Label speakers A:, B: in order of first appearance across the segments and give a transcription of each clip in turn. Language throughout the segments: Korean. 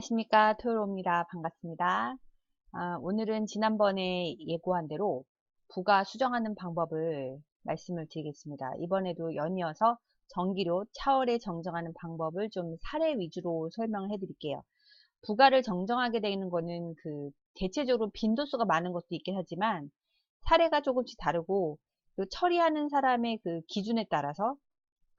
A: 안녕하십니까. 토요로입니다. 반갑습니다. 오늘은 지난번에 예고한 대로 부가 수정하는 방법을 말씀을 드리겠습니다. 이번에도 연이어서 정기료 차월에 정정하는 방법을 좀 사례 위주로 설명을 해드릴게요. 부가를 정정하게 되는 거는 대체적으로 빈도수가 많은 것도 있긴 하지만 사례가 조금씩 다르고 또 처리하는 사람의 그 기준에 따라서,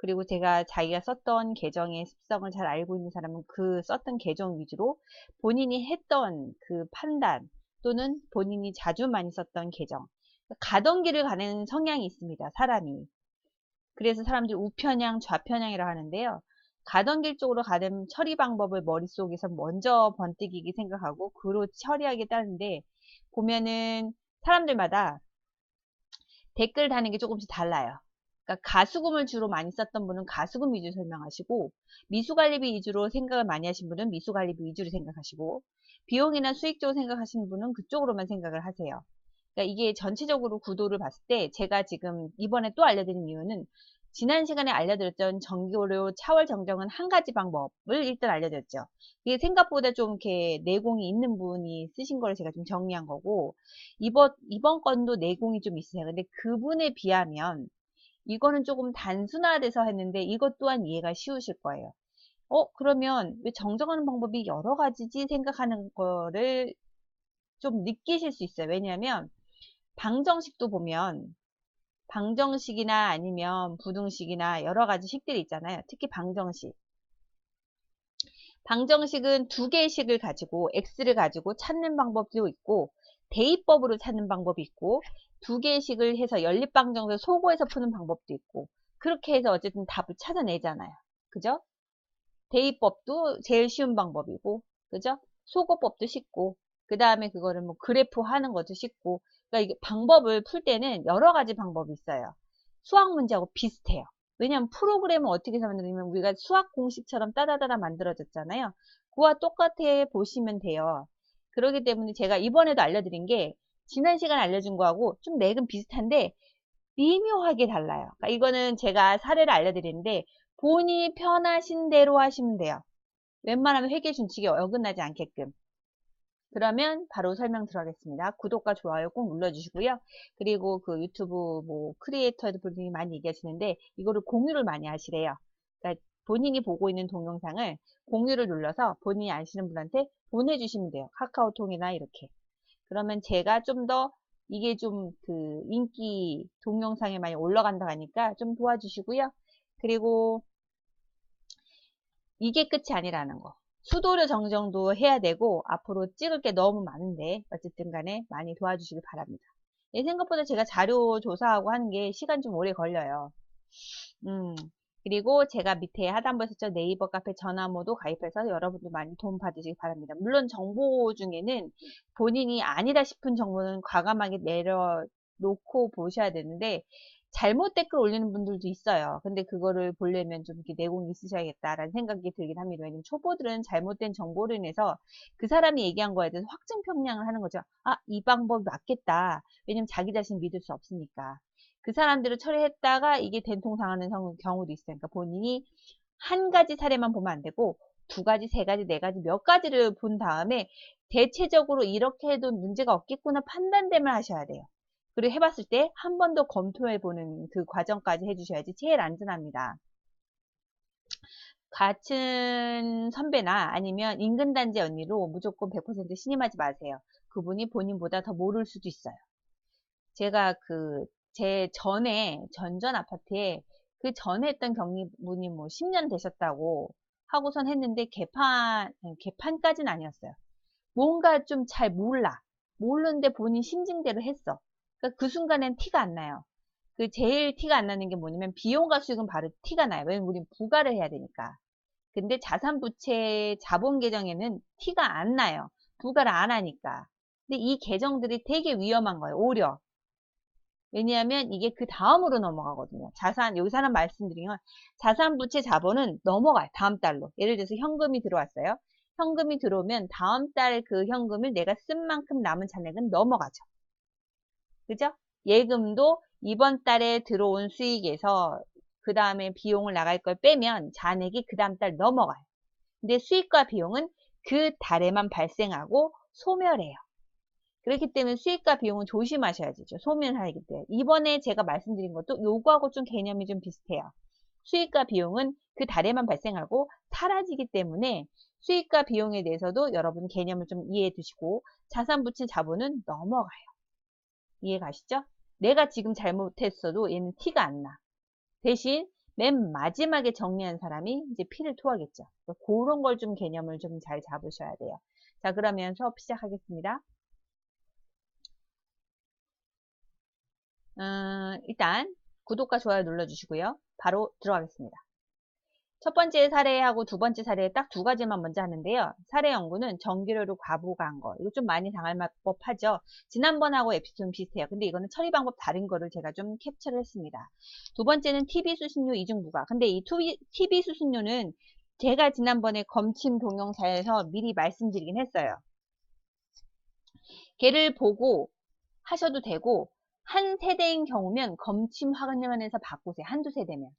A: 그리고 제가 자기가 썼던 계정의 습성을 잘 알고 있는 사람은 그 썼던 계정 위주로 본인이 했던 그 판단, 또는 본인이 자주 많이 썼던 계정, 가던 길을 가는 성향이 있습니다, 사람이. 그래서 사람들이 우편향, 좌편향이라고 하는데요. 가던 길 쪽으로 가는 처리 방법을 머릿속에서 먼저 번뜩이게 생각하고 그로 처리하게 따르는데, 보면은 사람들마다 댓글 다는 게 조금씩 달라요. 그러니까 가수금을 주로 많이 썼던 분은 가수금 위주로 설명하시고, 미수관리비 위주로 생각을 많이 하신 분은 미수관리비 위주로 생각하시고, 비용이나 수익 쪽으로 생각하시는 분은 그쪽으로만 생각을 하세요. 그러니까 이게 전체적으로 구도를 봤을 때 제가 지금 이번에 또 알려드린 이유는, 지난 시간에 알려드렸던 정기료 차월 정정은 한 가지 방법을 일단 알려드렸죠. 이게 생각보다 좀 이렇게 내공이 있는 분이 쓰신 거를 제가 좀 정리한 거고, 이번 건도 내공이 좀 있으세요. 근데 그분에 비하면 이거는 조금 단순화돼서 했는데 이것 또한 이해가 쉬우실 거예요. 그러면 왜 정정하는 방법이 여러 가지지 생각하는 거를 좀 느끼실 수 있어요. 왜냐하면 방정식도 보면, 방정식이나 아니면 부등식이나 여러 가지 식들이 있잖아요. 특히 방정식. 방정식은 두 개의 식을 가지고 x를 가지고 찾는 방법도 있고, 대입법으로 찾는 방법이 있고, 두 개의 식을 해서 연립방정식을 소거해서 푸는 방법도 있고, 그렇게 해서 어쨌든 답을 찾아내잖아요. 그죠? 대입법도 제일 쉬운 방법이고, 그죠? 소거법도 쉽고, 그 다음에 그거를 뭐 그래프 하는 것도 쉽고, 그러니까 이게 방법을 풀 때는 여러 가지 방법이 있어요. 수학 문제하고 비슷해요. 왜냐하면 프로그램을 어떻게 해서 만드냐면 우리가 수학 공식처럼 따다다다 만들어졌잖아요. 그와 똑같아 보시면 돼요. 그렇기 때문에 제가 이번에도 알려드린 게 지난 시간에 알려준 거하고 좀 맥은 비슷한데 미묘하게 달라요. 그러니까 이거는 제가 사례를 알려드리는데 본인이 편하신 대로 하시면 돼요. 웬만하면 회계 준칙에 어긋나지 않게끔. 그러면 바로 설명 들어가겠습니다. 구독과 좋아요 꼭 눌러주시고요. 그리고 그 유튜브 뭐 크리에이터들 분들이 많이 얘기하시는데 이거를 공유를 많이 하시래요. 그러니까 본인이 보고 있는 동영상을 공유를 눌러서 본인이 아시는 분한테 보내주시면 돼요. 카카오톡이나 이렇게. 그러면 제가 좀 더 이게 좀 그 인기 동영상에 많이 올라간다 하니까 좀 도와주시고요. 그리고 이게 끝이 아니라는 거. 수도료 정정도 해야 되고 앞으로 찍을 게 너무 많은데 어쨌든 간에 많이 도와주시길 바랍니다. 생각보다 제가 자료 조사하고 하는 게 시간 좀 오래 걸려요. 음, 그리고 제가 밑에 하단부에 썼죠. 네이버 카페 전화모도 가입해서 여러분도 많이 도움 받으시기 바랍니다. 물론 정보 중에는 본인이 아니다 싶은 정보는 과감하게 내려놓고 보셔야 되는데, 잘못 댓글 올리는 분들도 있어요. 근데 그거를 보려면 좀 이렇게 내공이 있으셔야겠다라는 생각이 들긴 합니다. 왜냐면 초보들은 잘못된 정보로 인해서 그 사람이 얘기한 거에 대해서 확증 평량을 하는 거죠. 아, 이 방법이 맞겠다. 왜냐면 자기 자신 믿을 수 없으니까. 그 사람들을 처리했다가 이게 된통당하는 경우도 있어요. 그러니까 본인이 한 가지 사례만 보면 안 되고 두 가지, 세 가지, 네 가지, 몇 가지를 본 다음에 대체적으로 이렇게 해도 문제가 없겠구나 판단됨을 하셔야 돼요. 그리고 해봤을 때 한 번 더 검토해보는 그 과정까지 해주셔야지 제일 안전합니다. 같은 선배나 아니면 인근 단지 언니로 무조건 100% 신임하지 마세요. 그분이 본인보다 더 모를 수도 있어요. 제가 제 전전 아파트에 그 전에 했던 경리분이 뭐 10년 되셨다고 하고선 했는데 개판까지는 아니었어요. 뭔가 좀 잘 몰라. 모르는데 본인 심증대로 했어. 그러니까 그 순간엔 티가 안 나요. 제일 티가 안 나는 게 뭐냐면 비용과 수익은 바로 티가 나요. 왜냐면 우린 부가를 해야 되니까. 근데 자산부채 자본 계정에는 티가 안 나요. 부가를 안 하니까. 근데 이 계정들이 되게 위험한 거예요. 오히려. 왜냐하면 이게 그 다음으로 넘어가거든요. 여기 사람 말씀드리면 자산부채 자본은 넘어가요. 다음 달로. 예를 들어서 현금이 들어왔어요. 현금이 들어오면 다음 달 그 현금을 내가 쓴 만큼 남은 잔액은 넘어가죠. 그죠? 예금도 이번 달에 들어온 수익에서 그 다음에 비용을 나갈 걸 빼면 잔액이 그 다음 달 넘어가요. 근데 수익과 비용은 그 달에만 발생하고 소멸해요. 그렇기 때문에 수익과 비용은 조심하셔야 되죠. 소멸하기 때문에. 이번에 제가 말씀드린 것도 요거하고 좀 개념이 좀 비슷해요. 수익과 비용은 그 달에만 발생하고 사라지기 때문에 수익과 비용에 대해서도 여러분 개념을 좀 이해해 두시고 자산 붙인 자본은 넘어가요. 이해 가시죠? 내가 지금 잘못했어도 얘는 티가 안 나. 대신 맨 마지막에 정리한 사람이 이제 피를 토하겠죠. 그런 걸 좀 개념을 좀 잘 잡으셔야 돼요. 자, 그러면 수업 시작하겠습니다. 일단 구독과 좋아요 눌러주시고요. 바로 들어가겠습니다. 첫 번째 사례하고 두 번째 사례 딱 두 가지만 먼저 하는데요. 사례 연구는 전기료로 과부가한 거. 이거 좀 많이 당할 법하죠. 지난번하고 에피소드는 비슷해요. 근데 이거는 처리 방법 다른 거를 제가 좀 캡처를 했습니다. 두 번째는 TV 수신료 이중부가. 근데 이 TV 수신료는 제가 지난번에 검침 동영상에서 미리 말씀드리긴 했어요. 걔를 보고 하셔도 되고 한 세대인 경우면 검침 화면에서 바꾸세요. 한두 세대면.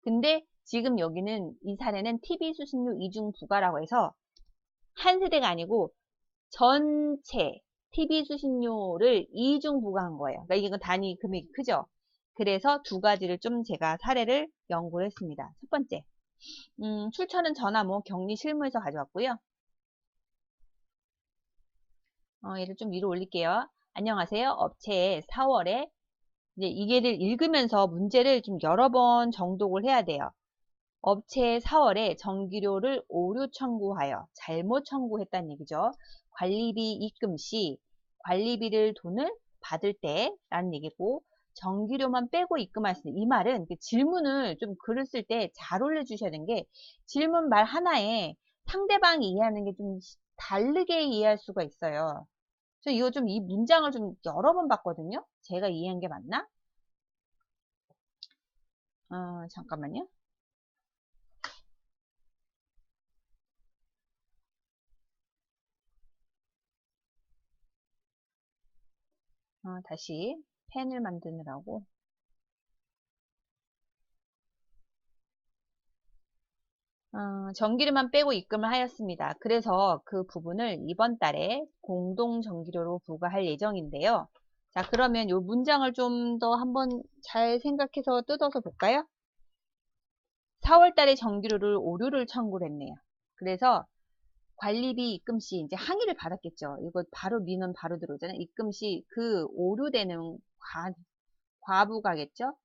A: 근데 지금 여기는 이 사례는 TV 수신료 이중 부과라고 해서 한 세대가 아니고 전체 TV 수신료를 이중 부과한 거예요. 그러니까 이건 단위 금액이 크죠. 그래서 두 가지를 좀 제가 사례를 연구를 했습니다. 첫 번째, 출처는 전화모 격리 실무에서 가져왔고요. 얘를 좀 위로 올릴게요. 안녕하세요. 업체에 4월에 이제 이게를 읽으면서 문제를 좀 여러 번 정독을 해야 돼요. 업체에 4월에 전기료를 오류 청구하여 잘못 청구했다는 얘기죠. 관리비 입금 시 관리비를 돈을 받을 때 라는 얘기고 전기료만 빼고 입금할 수 있는 이 말은 질문을 좀 글을 쓸 때 잘 올려주셔야 되는 게 질문 말 하나에 상대방이 이해하는 게 좀 다르게 이해할 수가 있어요. 그래서 이거 좀 이 문장을 좀 여러 번 봤거든요. 제가 이해한 게 맞나? 잠깐만요. 다시 펜을 만드느라고 전기료만 빼고 입금을 하였습니다. 그래서 그 부분을 이번 달에 공동 전기료로 부과할 예정인데요. 자, 그러면 이 문장을 좀 더 한번 잘 생각해서 뜯어서 볼까요? 4월 달에 전기료를 오류를 청구를 했네요. 그래서 관리비 입금 시 이제 항의를 받았겠죠. 이거 바로 민원 바로 들어오잖아요. 입금 시 그 오류되는 과부가겠죠.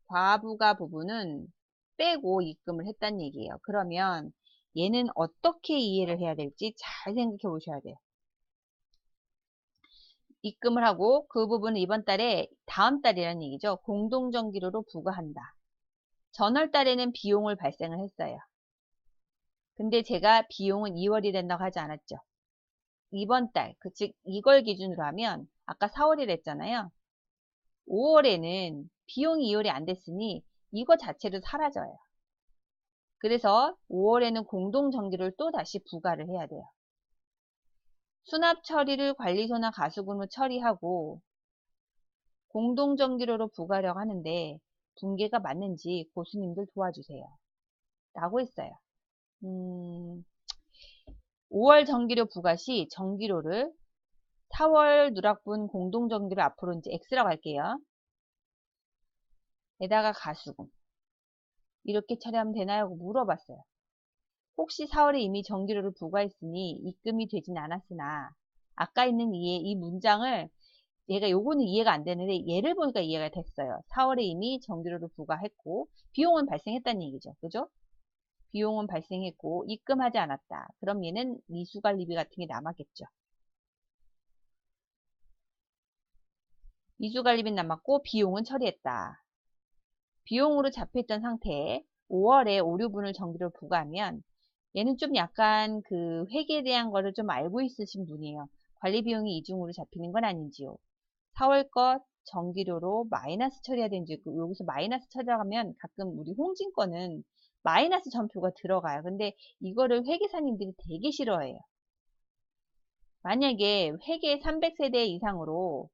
A: 과부가 부분은 빼고 입금을 했다는 얘기예요. 그러면 얘는 어떻게 이해를 해야 될지 잘 생각해 보셔야 돼요. 입금을 하고 그 부분은 이번 달에 다음 달이라는 얘기죠. 공동전기료로 부과한다. 전월 달에는 비용을 발생을 했어요. 근데 제가 비용은 2월이 된다고 하지 않았죠. 이번 달, 즉 이걸 기준으로 하면 아까 4월이라 했잖아요. 5월에는 비용이 2월이 안 됐으니 이거 자체도 사라져요. 그래서 5월에는 공동전기료를 또 다시 부과를 해야 돼요. 수납 처리를 관리소나 가수금으로 처리하고 공동전기료로 부과하려고 하는데 분계가 맞는지 고수님들 도와주세요. 라고 했어요. 5월 전기료 부과 시 전기료를 4월 누락분 공동전기료 앞으로 이제 X라고 할게요. 에다가 가수금. 이렇게 처리하면 되나요? 하고 물어봤어요. 혹시 4월에 이미 전기료를 부과했으니 입금이 되진 않았으나 아까 있는 이 문장을 얘가 요거는 이해가 안 되는데 얘를 보니까 이해가 됐어요. 4월에 이미 전기료를 부과했고 비용은 발생했다는 얘기죠. 그죠? 비용은 발생했고 입금하지 않았다. 그럼 얘는 미수관리비 같은 게 남았겠죠. 미수관리비는 남았고 비용은 처리했다. 비용으로 잡혀있던 상태에 5월에 오류분을 전기료를 부과하면 얘는 좀 약간 그 회계에 대한 거를 좀 알고 있으신 분이에요. 관리 비용이 이중으로 잡히는 건 아닌지요. 4월 것 전기료로 마이너스 처리해야 되는지 여기서 마이너스 처리하면 가끔 우리 홍진 거는 마이너스 전표가 들어가요. 근데 이거를 회계사님들이 되게 싫어해요. 만약에 회계 300세대 이상으로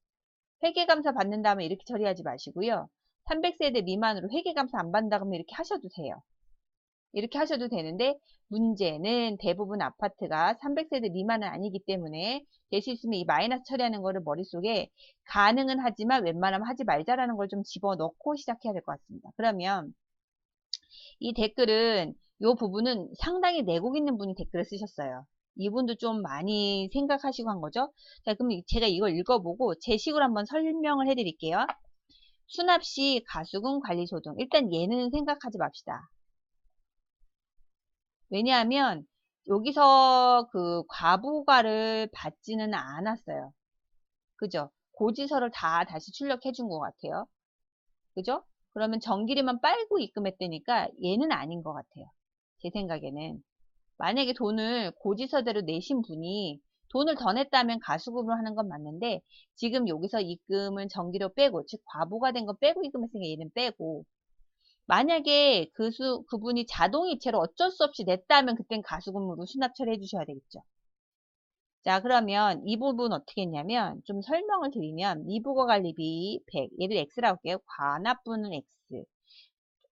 A: 회계감사 받는 다음에 이렇게 처리하지 마시고요. 300세대 미만으로 회계감사 안 받는다 그러면 이렇게 하셔도 돼요. 이렇게 하셔도 되는데 문제는 대부분 아파트가 300세대 미만은 아니기 때문에 될 수 있으면 이 마이너스 처리하는 거를 머릿속에 가능은 하지만 웬만하면 하지 말자라는 걸 좀 집어넣고 시작해야 될 것 같습니다. 그러면 이 댓글은 이 부분은 상당히 내곡 있는 분이 댓글을 쓰셨어요. 이분도 좀 많이 생각하시고 한 거죠. 자, 그럼 제가 이걸 읽어보고 제 식으로 한번 설명을 해드릴게요. 수납시, 가수금, 관리소득. 일단 얘는 생각하지 맙시다. 왜냐하면 여기서 그 과부가를 받지는 않았어요. 그죠? 고지서를 다 다시 출력해 준 것 같아요. 그죠? 그러면 전기료만 빨고 입금했다니까 얘는 아닌 것 같아요. 제 생각에는. 만약에 돈을 고지서대로 내신 분이 돈을 더 냈다면 가수금으로 하는 건 맞는데 지금 여기서 입금은 전기료 빼고 즉 과부가 된 거 빼고 입금했으니까 얘는 빼고 만약에 그분이 자동이체로 어쩔 수 없이 냈다면 그땐 가수금으로 수납 처리해 주셔야 되겠죠. 자, 그러면 이 부분 어떻게 했냐면 좀 설명을 드리면 미부가관리비 100 얘를 X라고 할게요. 관납분은 X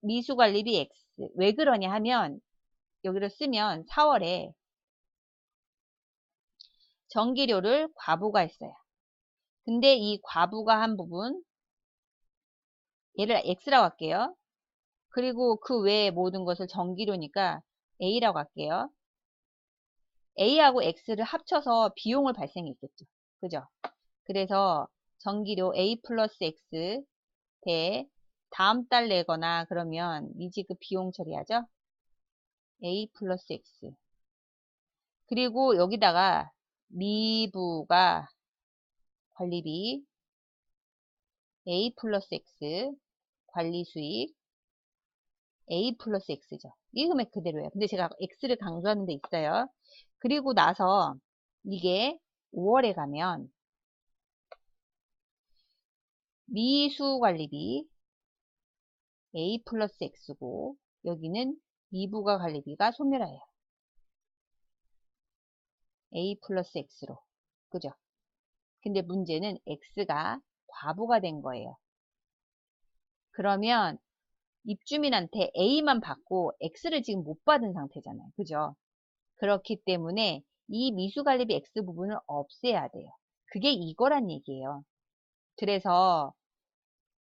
A: 미수관리비 X 왜 그러냐 하면 여기를 쓰면 4월에 전기료를 과부가했어요. 근데 이 과부가한 부분 얘를 X라고 할게요. 그리고 그 외에 모든 것을 전기료니까 A라고 할게요. A하고 X를 합쳐서 비용을 발생했겠죠. 그죠? 그래서 전기료 A 플러스 X 대 다음 달 내거나 그러면 미지급 비용 처리하죠. A 플러스 X 그리고 여기다가 미부가 관리비 A 플러스 X 관리수익 A 플러스 X죠. 이 금액 그대로예요. 근데 제가 X를 강조하는 데 있어요. 그리고 나서 이게 5월에 가면 미수관리비 A 플러스 X고 여기는 미부가 관리비가 소멸해요. A 플러스 X로. 그죠? 근데 문제는 X가 과부가 된 거예요. 그러면 입주민한테 A만 받고 X를 지금 못 받은 상태잖아요. 그죠? 그렇기 때문에 이 미수관리비 X 부분을 없애야 돼요. 그게 이거란 얘기예요. 그래서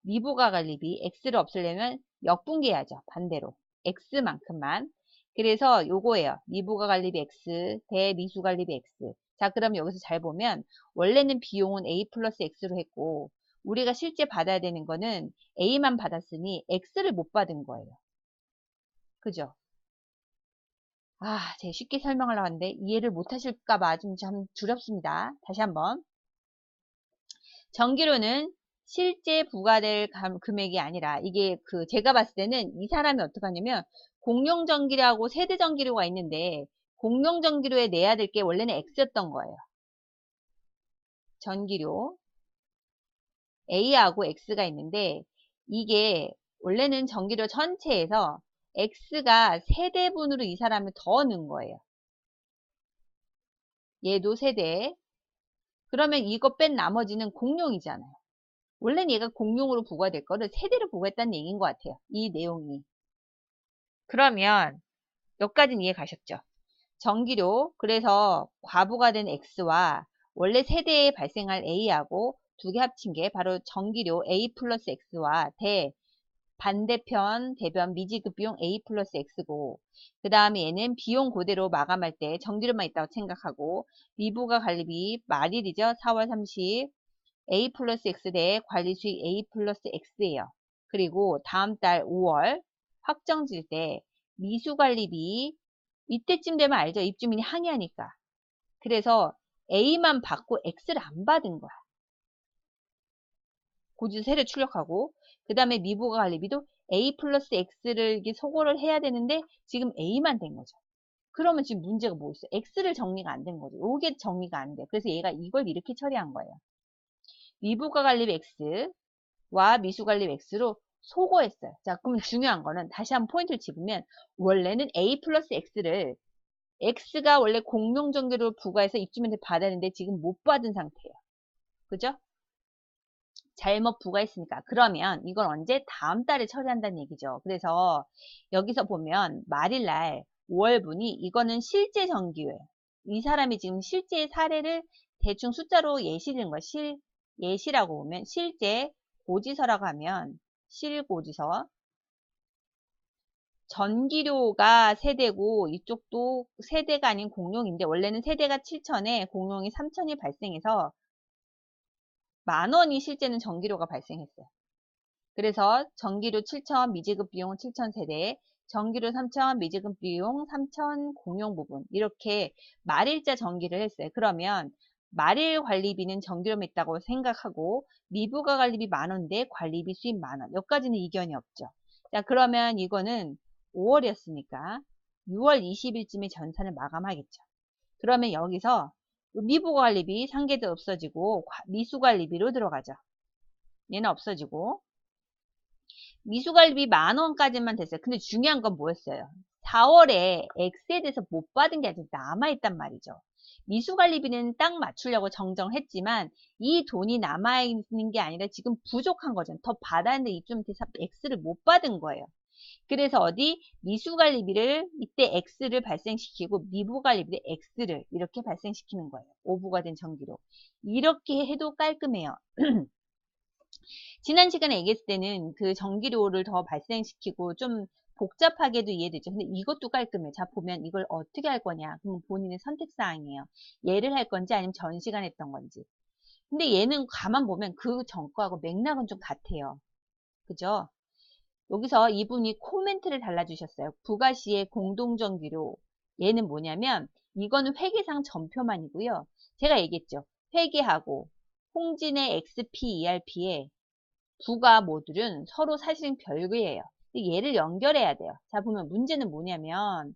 A: 미부가 관리비 X를 없애려면 역분기해야죠. 반대로. X만큼만. 그래서 요거예요. 미부가 관리비 X 대 미수 관리비 X. 자, 그럼 여기서 잘 보면 원래는 비용은 A 플러스 X로 했고 우리가 실제 받아야 되는 거는 A만 받았으니 X를 못 받은 거예요. 그죠? 아, 제가 쉽게 설명하려고 하는데 이해를 못 하실까 봐 좀 두렵습니다. 다시 한번. 전기료는 실제 부과될 금액이 아니라 이게 제가 봤을 때는 이 사람이 어떻게 하냐면 공용전기료하고 세대전기료가 있는데 공용전기료에 내야 될 게 원래는 X였던 거예요. 전기료 A하고 X가 있는데 이게 원래는 전기료 전체에서 X가 세대분으로 이 사람을 더 넣은 거예요. 얘도 세대. 그러면 이거 뺀 나머지는 공용이잖아요. 원래는 얘가 공용으로 부과될 거를 세대로 부과했다는 얘기인 것 같아요. 이 내용이. 그러면 여기까지는 이해 가셨죠? 전기료, 그래서 과부가 된 X와 원래 세대에 발생할 A하고 두 개 합친 게 바로 전기료 A 플러스 X와 반대편 대변 미지급 비용 A 플러스 X고 그 다음에 얘는 비용 그대로 마감할 때 전기료만 있다고 생각하고 미부가 관리비 말일이죠. 4월 30 A 플러스 X 대 관리수익 A 플러스 X예요. 그리고 다음 달 5월 확정질 때 미수관리비 이때쯤 되면 알죠. 입주민이 항의하니까. 그래서 A만 받고 X를 안 받은 거야. 고지서 세를 출력하고 그 다음에 미부가 관리비도 A 플러스 X를 이게 소거를 해야 되는데 지금 A만 된 거죠. 그러면 지금 문제가 뭐 있어요? X를 정리가 안 된 거죠. 이게 정리가 안 돼. 그래서 얘가 이걸 이렇게 처리한 거예요. 미부가 관리비 X와 미수관리비 X로 소거했어요. 자, 그러면 중요한 거는 다시 한번 포인트를 집으면 원래는 A 플러스 X를 X가 원래 공용전기료를 부과해서 입주민한테 받았는데 지금 못 받은 상태예요. 그죠? 잘못 부과했으니까. 그러면 이건 언제? 다음 달에 처리한다는 얘기죠. 그래서 여기서 보면 말일날 5월분이 이거는 실제 정기예요. 이 사람이 지금 실제 사례를 대충 숫자로 예시 드는 거예요. 예시라고 보면 실제 고지서라고 하면 실고지서 전기료가 세대고 이쪽도 세대가 아닌 공용인데 원래는 세대가 7천에 공용이 3천이 발생해서 10,000원이 실제는 전기료가 발생했어요. 그래서 전기료 7천, 미지급 비용 7천 세대, 전기료 3천, 미지급 비용 3천 공용 부분 이렇게 말일자 전기를 했어요. 그러면 말일 관리비는 전기료만 있다고 생각하고 미부가 관리비 10,000원인데 관리비 수입 10,000원. 여기까지는 이견이 없죠. 자, 그러면 이거는 5월이었으니까 6월 20일쯤에 전산을 마감하겠죠. 그러면 여기서 미부가 관리비 상계도 없어지고 미수관리비로 들어가죠. 얘는 없어지고 미수관리비 10,000원까지만 됐어요. 근데 중요한 건 뭐였어요? 4월에 X에 대해서 못 받은 게 아직 남아있단 말이죠. 미수관리비는 딱 맞추려고 정정했지만 이 돈이 남아있는 게 아니라 지금 부족한 거죠. 더 받았는데 이쯤 돼서 X를 못 받은 거예요. 그래서 어디 미수관리비를 이때 X를 발생시키고 미부관리비를 X를 이렇게 발생시키는 거예요. 오부가 된 전기료. 이렇게 해도 깔끔해요. 지난 시간에 얘기했을 때는 그 전기료를 더 발생시키고 좀 복잡하게도 이해되죠. 근데 이것도 깔끔해. 자, 보면 이걸 어떻게 할 거냐. 그럼 본인의 선택사항이에요. 얘를 할 건지 아니면 전 시간 했던 건지. 근데 얘는 가만 보면 그 전거하고 맥락은 좀 같아요. 그죠? 여기서 이분이 코멘트를 달라주셨어요. 부가시의 공동전기료. 얘는 뭐냐면 이거는 회계상 전표만이고요. 제가 얘기했죠. 회계하고 홍진의 XP, ERP에 부가 모듈은 서로 사실은 별개예요. 얘를 연결해야 돼요. 자, 보면 문제는 뭐냐면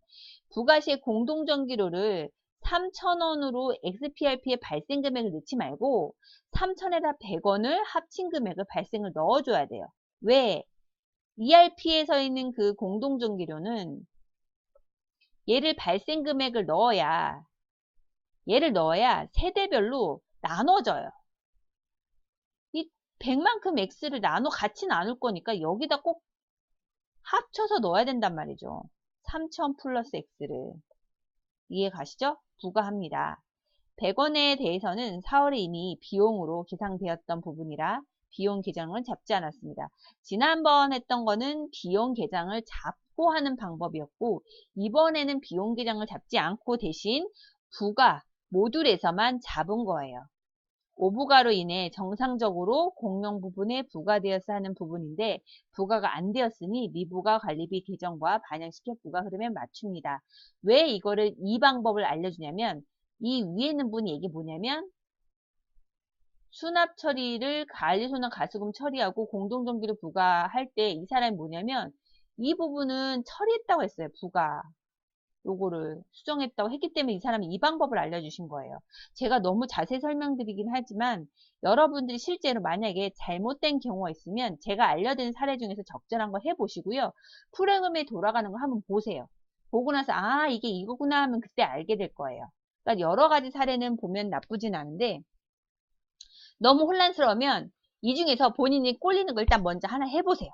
A: 부가시의 공동전기료를 3,000원으로 XPRP에 발생 금액을 넣지 말고 3,000에다 100원을 합친 금액을 발생을 넣어줘야 돼요. 왜? ERP에 서 있는 그 공동전기료는 얘를 발생 금액을 넣어야 얘를 넣어야 세대별로 나눠져요. 이 100만큼 X를 같이 나눌 거니까 여기다 꼭 합쳐서 넣어야 된단 말이죠. 3,000 플러스 X를. 이해 가시죠? 부과합니다. 100원에 대해서는 4월에 이미 비용으로 계상되었던 부분이라 비용 계정을 잡지 않았습니다. 지난번 했던 거는 비용 계정을 잡고 하는 방법이었고 이번에는 비용 계정을 잡지 않고 대신 부가 모듈에서만 잡은 거예요. 오부가로 인해 정상적으로 공용 부분에 부과되어서 하는 부분인데 부과가 안 되었으니 미부가 관리비 계정과 반영시켜 부과 흐름에 맞춥니다. 왜 이거를 이 방법을 알려주냐면 이 위에 있는 분이 얘기 뭐냐면 수납 처리를 관리소나 가수금 처리하고 공동정기를 부과할 때 이 사람이 뭐냐면 이 부분은 처리했다고 했어요. 부과. 요거를 수정했다고 했기 때문에 이 사람이 이 방법을 알려주신 거예요. 제가 너무 자세히 설명드리긴 하지만 여러분들이 실제로 만약에 잘못된 경우가 있으면 제가 알려드린 사례 중에서 적절한 거 해보시고요. 프로그램에 돌아가는 거 한번 보세요. 보고 나서 아 이게 이거구나 하면 그때 알게 될 거예요. 그러니까 여러 가지 사례는 보면 나쁘진 않은데 너무 혼란스러우면 이 중에서 본인이 꼴리는 걸 일단 먼저 하나 해보세요.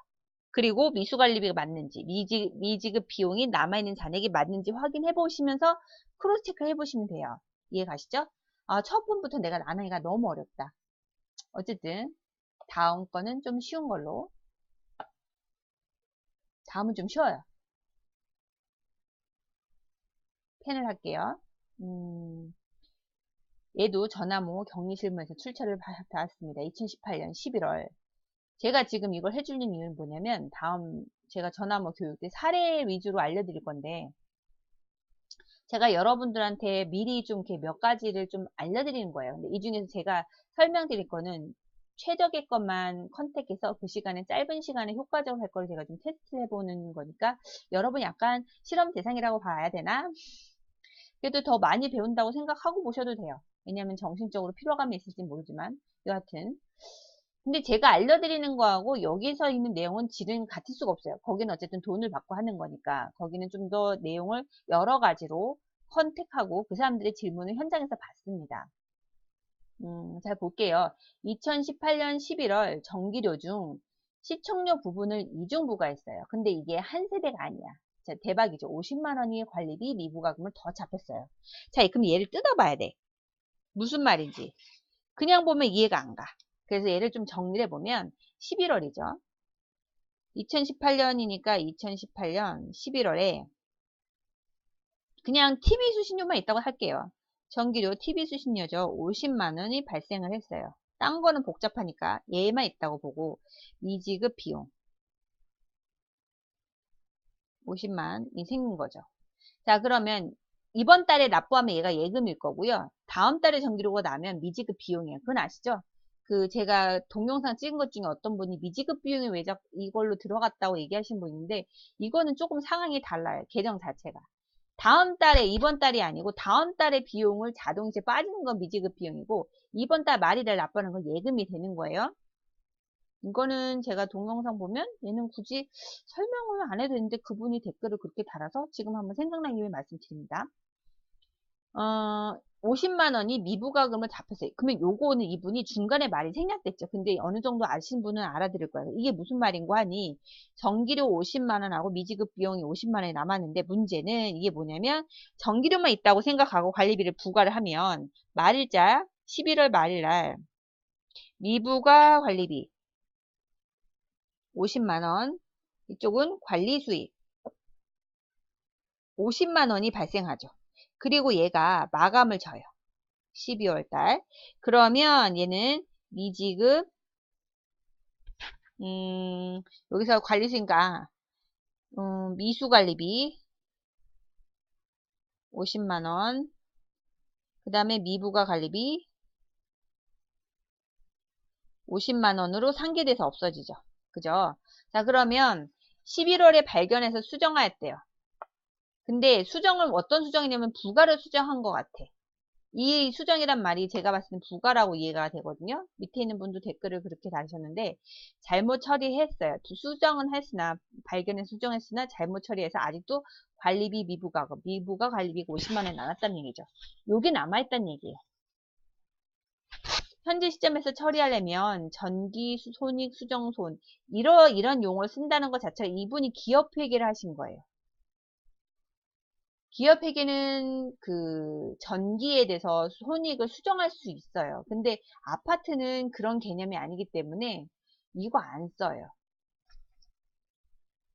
A: 그리고 미수관리비가 맞는지 미지급 비용이 남아있는 잔액이 맞는지 확인해 보시면서 크로스 체크 해 보시면 돼요. 이해 가시죠? 첫 번부터 내가 나누기가 너무 어렵다. 어쨌든 다음 거는 좀 쉬운 걸로. 다음은 좀 쉬워요. 펜을 할게요. 얘도 전화모 격리실무에서 출처를 받았습니다. 2018년 11월. 제가 지금 이걸 해주는 이유는 뭐냐면 다음 제가 전화모 교육 때 사례 위주로 알려드릴 건데 제가 여러분들한테 미리 좀 이렇게 몇 가지를 좀 알려드리는 거예요. 근데 이 중에서 제가 설명드릴 거는 최적의 것만 컨택해서 그 시간에 짧은 시간에 효과적으로 할 거를 제가 좀 테스트 해보는 거니까 여러분 약간 실험 대상이라고 봐야 되나? 그래도 더 많이 배운다고 생각하고 보셔도 돼요. 왜냐하면 정신적으로 피로감이 있을지 모르지만 여하튼 근데 제가 알려드리는 거하고 여기서 있는 내용은 질은 같을 수가 없어요. 거기는 어쨌든 돈을 받고 하는 거니까 거기는 좀 더 내용을 여러 가지로 컨택하고 그 사람들의 질문을 현장에서 받습니다. 잘 볼게요. 2018년 11월 전기료 중 시청료 부분을 이중 부과했어요. 근데 이게 한 세대가 아니야. 자, 대박이죠. 50만 원이 관리비 미부과금을 더 잡혔어요. 자, 그럼 얘를 뜯어봐야 돼. 무슨 말인지. 그냥 보면 이해가 안 가. 그래서 얘를 좀 정리해 보면 11월이죠. 2018년이니까 2018년 11월에 그냥 TV 수신료만 있다고 할게요. 전기료 TV 수신료죠. 50만 원이 발생을 했어요. 딴 거는 복잡하니까 얘만 있다고 보고 미지급 비용 50만이 생긴 거죠. 자, 그러면 이번 달에 납부하면 얘가 예금일 거고요. 다음 달에 전기료가 나면 미지급 비용이에요. 그건 아시죠? 그 제가 동영상 찍은 것 중에 어떤 분이 미지급 비용이 왜 자꾸 이걸로 들어갔다고 얘기하신 분인데 이거는 조금 상황이 달라요. 계정 자체가. 다음 달에 이번 달이 아니고 다음 달에 비용을 자동이체 빠지는 건 미지급 비용이고 이번 달 말일에 납부하는 건 예금이 되는 거예요. 이거는 제가 동영상 보면 얘는 굳이 설명을 안 해도 되는데 그분이 댓글을 그렇게 달아서 지금 한번 생각난 김에 말씀드립니다. 50만 원이 미부과금을 잡혔어요. 그러면 요거는 이분이 중간에 말이 생략됐죠. 근데 어느 정도 아시는 분은 알아들을 거예요. 이게 무슨 말인고 하니 전기료 50만 원하고 미지급 비용이 50만 원이 남았는데 문제는 이게 뭐냐면 전기료만 있다고 생각하고 관리비를 부과를 하면 말일자 11월 말일날 미부과 관리비 50만 원 이쪽은 관리 수익 50만 원이 발생하죠. 그리고 얘가 마감을 져요. 12월 달. 그러면 얘는 미지급 여기서 관리수인가 미수관리비 50만 원. 그 다음에 미부가 관리비 50만 원으로 상계돼서 없어지죠. 그죠? 자, 그러면 11월에 발견해서 수정하였대요. 근데 수정은 어떤 수정이냐면 부가를 수정한 것 같아. 이 수정이란 말이 제가 봤을 땐 부가라고 이해가 되거든요. 밑에 있는 분도 댓글을 그렇게 다셨는데 잘못 처리했어요. 수정은 했으나 발견해 수정했으나 잘못 처리해서 아직도 관리비 미부가 관리비가 50만 원이 남았다는 얘기죠. 요게 남아있다는 얘기예요. 현재 시점에서 처리하려면 전기 손익 수정손 이런 용어를 쓴다는 것 자체가 이분이 기업 회계를 하신 거예요. 기업회계는 그 전기에 대해서 손익을 수정할 수 있어요. 근데 아파트는 그런 개념이 아니기 때문에 이거 안 써요.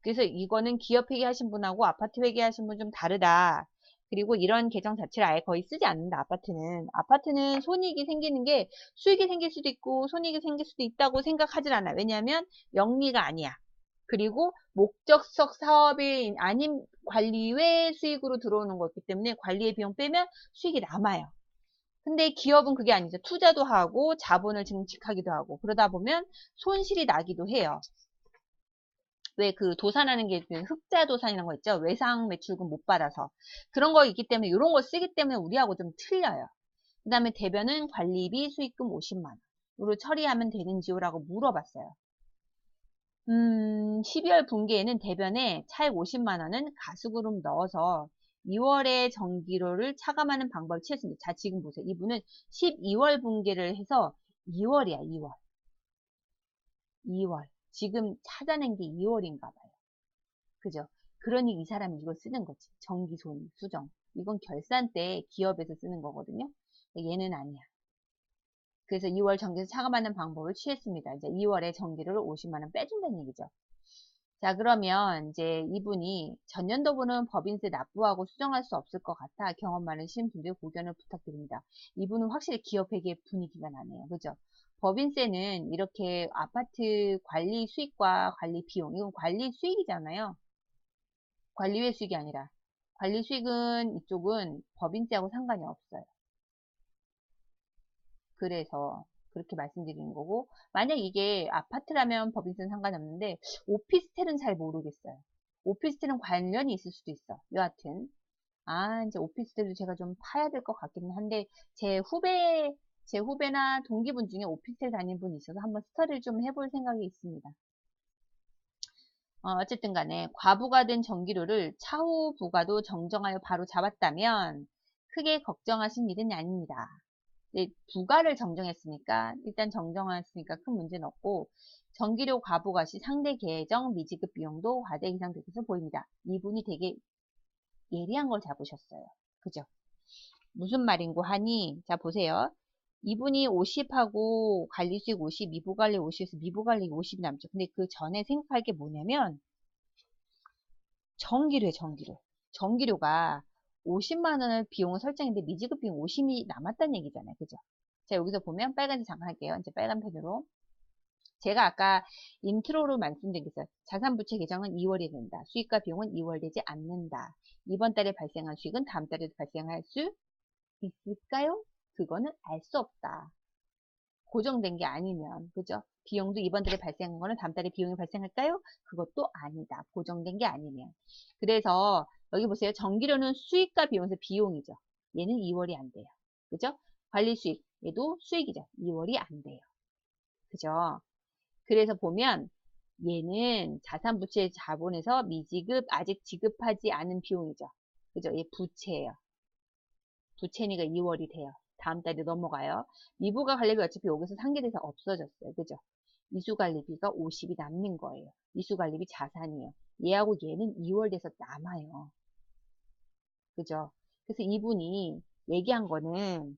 A: 그래서 이거는 기업회계 하신 분하고 아파트 회계 하신 분 좀 다르다. 그리고 이런 계정 자체를 아예 거의 쓰지 않는다. 아파트는 손익이 생기는 게 수익이 생길 수도 있고 손익이 생길 수도 있다고 생각하진 않아요. 왜냐하면 영리가 아니야. 그리고 목적성 사업이 아닌 관리 외 수익으로 들어오는 거기 때문에 관리의 비용 빼면 수익이 남아요. 근데 기업은 그게 아니죠. 투자도 하고 자본을 증식하기도 하고 그러다 보면 손실이 나기도 해요. 왜 그 도산하는 게 흑자 도산이라는 거 있죠. 외상 매출금 못 받아서 그런 거 있기 때문에 이런 걸 쓰기 때문에 우리하고 좀 틀려요. 그 다음에 대변은 관리비 수익금 50만 원으로 처리하면 되는지요? 라고 물어봤어요. 12월 분기에는 대변에 차액 50만 원은 가수그룹 넣어서 2월에 전기료를 차감하는 방법을 취했습니다. 자, 지금 보세요. 이분은 12월 분기를 해서 2월이야, 2월. 2월. 지금 찾아낸 게 2월인가 봐요. 그죠? 그러니 이 사람이 이걸 쓰는 거지. 전기손 수정. 이건 결산 때 기업에서 쓰는 거거든요. 얘는 아니야. 그래서 2월 전기세 차감하는 방법을 취했습니다. 이제 2월에 전기료를 50만 원 빼준다는 얘기죠. 자, 그러면 이제 이분이 전년도분은 법인세 납부하고 수정할 수 없을 것 같아 경험 많으신 분들 고견을 부탁드립니다. 이분은 확실히 기업회계 분위기가 나네요. 그죠? 법인세는 이렇게 아파트 관리 수익과 관리 비용, 이건 관리 수익이잖아요. 관리외 수익이 아니라. 관리 수익은 이쪽은 법인세하고 상관이 없어요. 그래서 그렇게 말씀드리는 거고 만약 이게 아파트라면 법인세는 상관없는데 오피스텔은 잘 모르겠어요. 오피스텔은 관련이 있을 수도 있어. 여하튼 이제 오피스텔도 제가 좀 파야 될 것 같기는 한데 제 후배나 동기분 중에 오피스텔 다니는 분이 있어서 한번 스터디를 좀 해볼 생각이 있습니다. 어쨌든 간에 과부가 된 전기료를 차후 부가도 정정하여 바로 잡았다면 크게 걱정하실 일은 아닙니다. 네, 부가를 정정했으니까 일단 정정했으니까 큰 문제는 없고 전기료 과부가시 상대 계정 미지급 비용도 과대 계상될 것으로 보입니다. 이분이 되게 예리한 걸 잡으셨어요. 그죠? 무슨 말인고 하니 자 보세요. 이분이 50하고 관리수익 50, 미부관리 50에서 미부관리 50이 남죠. 근데 그 전에 생각할 게 뭐냐면 전기료에 전기료. 전기료가 50만 원을 비용을 설정했는데 미지급 비용 50이 남았다는 얘기잖아요. 그죠? 자, 여기서 보면 빨간색 잠깐 할게요. 이제 빨간 펜으로. 제가 아까 인트로로 말씀드린 게 있어요. 자산부채 계정은 2월이 된다. 수익과 비용은 2월 되지 않는다. 이번 달에 발생한 수익은 다음 달에도 발생할 수 있을까요? 그거는 알 수 없다. 고정된 게 아니면, 그죠? 비용도 이번 달에 발생한 거는 다음 달에 비용이 발생할까요? 그것도 아니다. 고정된 게 아니면. 그래서 여기 보세요. 전기료는 수익과 비용에서 비용이죠. 얘는 2월이 안 돼요. 그죠? 관리 수익, 얘도 수익이죠. 2월이 안 돼요. 그죠? 그래서 보면 얘는 자산부채 자본에서 미지급, 아직 지급하지 않은 비용이죠. 그죠? 얘 부채예요. 부채니까 2월이 돼요. 다음 달에 넘어가요. 미부가 관리비 어차피 여기서 상계돼서 없어졌어요. 그죠? 이수관리비가 50이 남는 거예요. 이수관리비 자산이에요. 얘하고 얘는 2월 돼서 남아요. 그죠? 그래서 이분이 얘기한 거는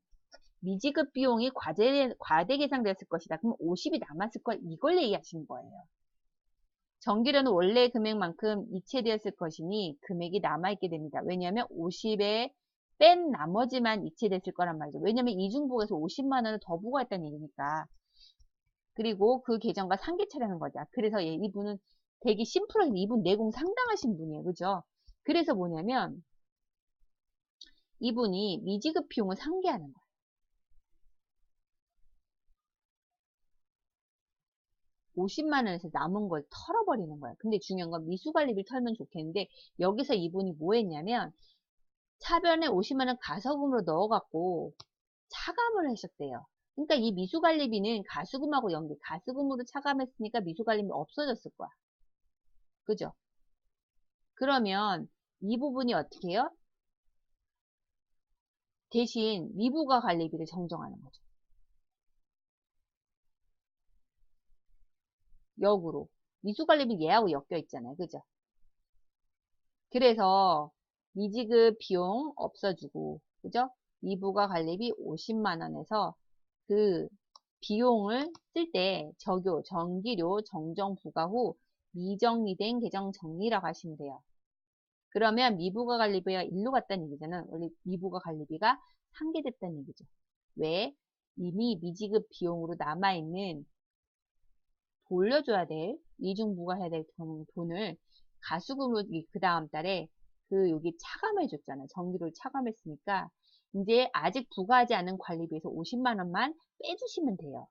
A: 미지급 비용이 과대 계상됐을 것이다. 그럼 50이 남았을 걸 이걸 얘기하시는 거예요. 전기료는 원래 금액만큼 이체되었을 것이니 금액이 남아있게 됩니다. 왜냐하면 50에 뺀 나머지만 이체됐을 거란 말이죠. 왜냐하면 이중부에서 50만 원을 더 부과했다는 얘기니까. 그리고 그 계정과 상계차라는 거죠. 그래서 이분은 되게 심플하게 이분 내공 상당하신 분이에요. 그죠? 그래서 뭐냐면 이분이 미지급 비용을 상계하는 거예요. 50만 원에서 남은 걸 털어버리는 거예요. 근데 중요한 건 미수관리비를 털면 좋겠는데 여기서 이분이 뭐 했냐면 차변에 50만 원 가서금으로 넣어갖고 차감을 하셨대요. 그러니까 이 미수관리비는 가수금하고 연계, 가수금으로 차감했으니까 미수관리비 없어졌을 거야. 그죠? 그러면 이 부분이 어떻게 해요? 대신 미부가 관리비를 정정하는 거죠. 역으로. 미수관리비 얘하고 엮여 있잖아요. 그죠? 그래서 미지급 비용 없어주고, 그죠? 미부가 관리비 50만 원에서 그 비용을 쓸 때 적요, 전기료 정정 부과 후 미정리된 계정 정리라고 하시면 돼요. 그러면 미부가 관리비가 일로 갔다는 얘기잖아요. 원래 미부가 관리비가 상계됐다는 얘기죠. 왜? 이미 미지급 비용으로 남아있는 돌려줘야 될, 이중부과해야 될 돈을 가수금으로 그 다음 달에 여기 차감해 줬잖아요. 전기료를 차감했으니까 이제 아직 부과하지 않은 관리비에서 50만 원만 빼주시면 돼요.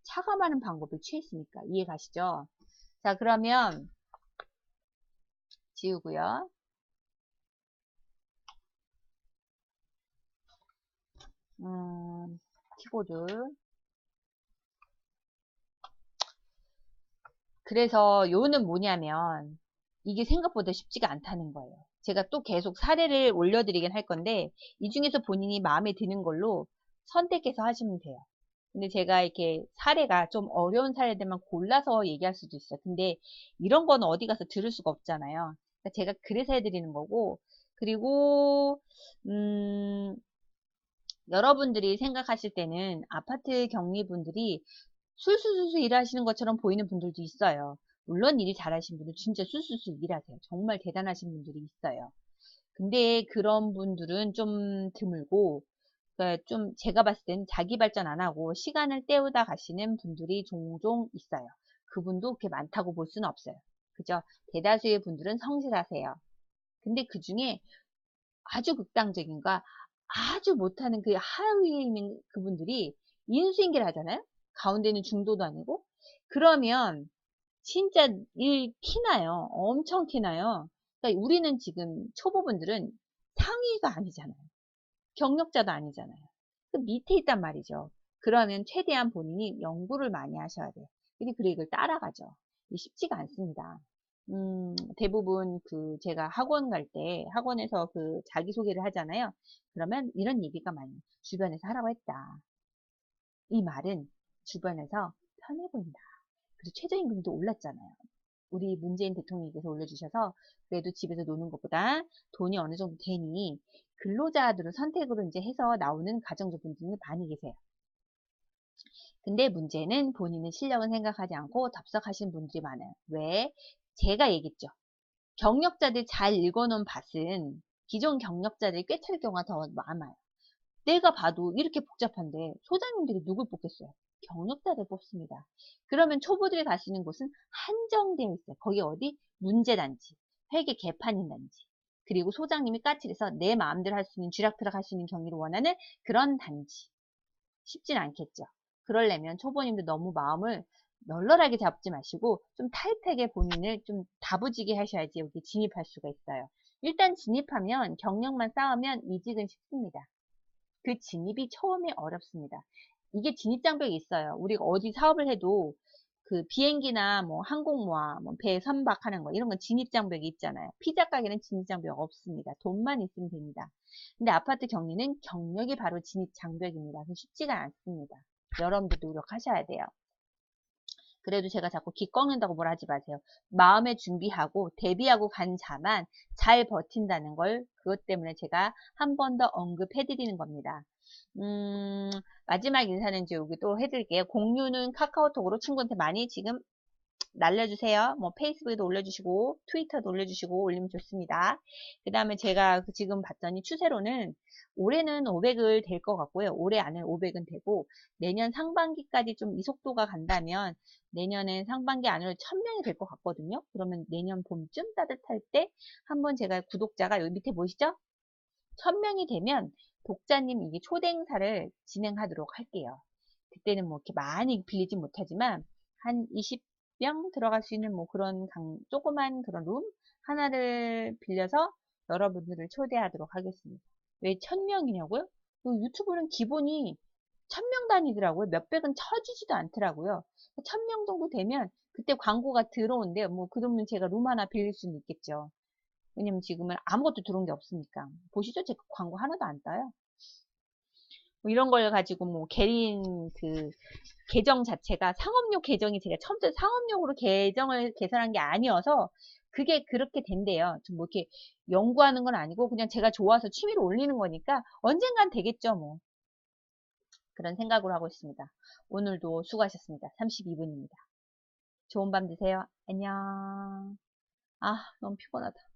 A: 차감하는 방법을 취했으니까 이해 가시죠? 자, 그러면 지우고요. 키보드. 그래서 요는 뭐냐면 이게 생각보다 쉽지가 않다는 거예요. 제가 또 계속 사례를 올려드리긴 할 건데 이 중에서 본인이 마음에 드는 걸로 선택해서 하시면 돼요. 근데 제가 이렇게 사례가 좀 어려운 사례들만 골라서 얘기할 수도 있어요. 근데 이런 거는 어디 가서 들을 수가 없잖아요. 그러니까 제가 그래서 해드리는 거고 그리고 여러분들이 생각하실 때는 아파트 경리분들이 술술술술 일하시는 것처럼 보이는 분들도 있어요. 물론 일 잘하시는 분들 진짜 술술술 일하세요. 정말 대단하신 분들이 있어요. 근데 그런 분들은 좀 드물고 그러니까 좀 제가 봤을 때는 자기 발전 안 하고 시간을 때우다 가시는 분들이 종종 있어요. 그분도 그렇게 많다고 볼 수는 없어요. 그죠? 대다수의 분들은 성실하세요. 근데 그 중에 아주 극단적인가 아주 못하는 그 하위에 있는 그분들이 인수인계를 하잖아요. 가운데는 중도도 아니고 그러면 진짜 일 티나요. 엄청 티나요. 그러니까 우리는 지금 초보분들은 상위가 아니잖아요. 경력자도 아니잖아요. 그 밑에 있단 말이죠. 그러면 최대한 본인이 연구를 많이 하셔야 돼요. 그리고 이걸 따라가죠. 쉽지가 않습니다. 대부분 제가 학원 갈 때, 학원에서 자기소개를 하잖아요. 그러면 이런 얘기가 많아요. 주변에서 하라고 했다. 이 말은 주변에서 편해 보인다. 그리고 최저임금도 올랐잖아요. 우리 문재인 대통령께서 올려주셔서 그래도 집에서 노는 것보다 돈이 어느 정도 되니 근로자들을 선택으로 이제 해서 나오는 가정주부분들이 많이 계세요. 근데 문제는 본인의 실력은 생각하지 않고 덥석하시는 분들이 많아요. 왜? 제가 얘기했죠. 경력자들 잘 읽어놓은 밭은 기존 경력자들이 꿰찰 경우가 더 많아요. 내가 봐도 이렇게 복잡한데 소장님들이 누굴 뽑겠어요? 경력자들 뽑습니다. 그러면 초보들이 가시는 곳은 한정되어 있어요. 거기 어디? 문제단지, 회계 개판인 단지. 그리고 소장님이 까칠해서 내 마음대로 할 수 있는 쥐락펴락 할 수 있는 경리를 원하는 그런 단지. 쉽진 않겠죠. 그러려면 초보님도 너무 마음을 널널하게 잡지 마시고 좀 타이트하게 본인을 좀 다부지게 하셔야지 여기 진입할 수가 있어요. 일단 진입하면 경력만 쌓으면 이직은 쉽습니다. 그 진입이 처음에 어렵습니다. 이게 진입장벽이 있어요. 우리가 어디 사업을 해도 비행기나 뭐 항공모함, 배 선박하는 거 이런 건 진입장벽이 있잖아요. 피자 가게는 진입장벽 없습니다. 돈만 있으면 됩니다. 근데 아파트 경리는 경력이 바로 진입장벽입니다. 그래서 쉽지가 않습니다. 여러분들 노력하셔야 돼요. 그래도 제가 자꾸 기 꺾는다고 뭐라 하지 마세요. 마음의 준비하고 대비하고 간 자만 잘 버틴다는 걸 그것 때문에 제가 한 번 더 언급해 드리는 겁니다. 마지막 인사는 이제 여기 또 해드릴게요. 공유는 카카오톡으로 친구한테 많이 지금 날려주세요. 뭐 페이스북에도 올려주시고 트위터도 올려주시고 올리면 좋습니다. 그 다음에 제가 지금 봤더니 추세로는 올해는 500을 될 것 같고요. 올해 안에 500은 되고 내년 상반기까지 좀 이 속도가 간다면 내년엔 상반기 안으로 1000명이 될 것 같거든요. 그러면 내년 봄쯤 따뜻할 때 한번 제가 구독자가 여기 밑에 보이시죠? 1000명이 되면 독자님 이게 초대 행사를 진행하도록 할게요. 그때는 뭐 이렇게 많이 빌리진 못하지만 한 20명 들어갈 수 있는 뭐 그런 조그만 그런 룸 하나를 빌려서 여러분들을 초대하도록 하겠습니다. 왜 1000명이냐고요? 유튜브는 기본이 1000명 단위더라고요. 몇백은 쳐지지도 않더라고요. 1000명 정도 되면 그때 광고가 들어온대요. 뭐 그러면 제가 룸 하나 빌릴 수는 있겠죠. 왜냐면 지금은 아무것도 들어온 게 없으니까. 보시죠? 제 광고 하나도 안 떠요. 뭐 이런 걸 가지고 뭐 개인 계정 자체가 상업용 계정이 제가 처음부터 상업용으로 계정을 개설한 게 아니어서 그게 그렇게 된대요. 좀 뭐 이렇게 연구하는 건 아니고 그냥 제가 좋아서 취미로 올리는 거니까 언젠간 되겠죠 뭐. 그런 생각으로 하고 있습니다. 오늘도 수고하셨습니다. 32분입니다. 좋은 밤 되세요. 안녕. 아, 너무 피곤하다.